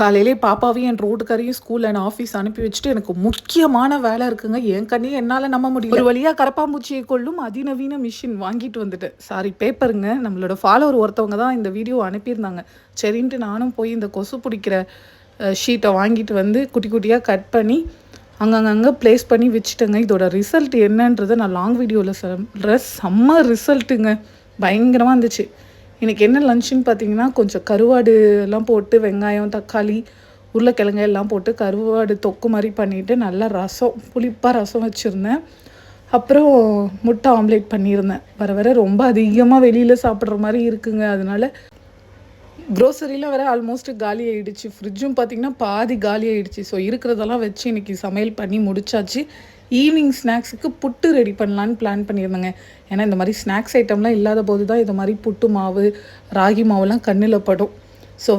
காலையிலே பாப்பாவையும் என் ரோட்டுக்காரையும் school and office அனுப்பி வச்சுட்டு எனக்கு முக்கியமான வேலை இருக்குங்க. என் கண்ணையே என்னால் நம்ப முடியல. ஒரு வழியாக கரப்பாம்பூச்சியை கொள்ளும் அதிநவீன மிஷின் வாங்கிட்டு வந்துட்டு பேப்பருங்க. நம்மளோட ஃபாலோவர் ஒருத்தவங்க தான் இந்த வீடியோ அனுப்பியிருந்தாங்க. சரின்ட்டு நானும் போய் இந்த கொசு பிடிக்கிற ஷீட்டை வாங்கிட்டு வந்து குட்டி குட்டியாக கட் பண்ணி அங்கங்கே ப்ளேஸ் பண்ணி வச்சுட்டேங்க. இதோட ரிசல்ட் என்னன்றதை நான் லாங் வீடியோவில் சொல்கிறேன். செம்ம ரிசல்ட்டுங்க, பயங்கரமாக இருந்துச்சு. இன்றைக்கி என்ன லஞ்சுன்னு பார்த்தீங்கன்னா, கொஞ்சம் கருவாடு எல்லாம் போட்டு வெங்காயம், தக்காளி, உருளைக்கிழங்கு எல்லாம் போட்டு கருவாடு தொக்கு மாதிரி பண்ணிவிட்டு நல்லா ரசம், புளிப்பாக ரசம் வச்சுருந்தேன். அப்புறம் முட்டை ஆம்லேட் பண்ணியிருந்தேன். வர வர ரொம்ப அதிகமாக வெளியில் சாப்பிட்ற மாதிரி இருக்குங்க. அதனால் க்ரோசரியில் வர ஆல்மோஸ்ட் காலி ஆகிடுச்சு. ஃப்ரிட்ஜும் பார்த்திங்கன்னா பாதி காலி ஆகிடுச்சு. ஸோ இருக்கிறதெல்லாம் வச்சு இன்றைக்கி சமையல் பண்ணி முடிச்சாச்சு. ஈவினிங் ஸ்நாக்ஸுக்கு புட்டு ரெடி பண்ணலான்னு பிளான் பண்ணியிருந்தேங்க. ஏன்னா இந்த மாதிரி ஸ்நாக்ஸ் ஐட்டம்லாம் இல்லாத போது தான் இது மாதிரி புட்டு மாவு, ராகி மாவுலாம் கண்ணில் படும். ஸோ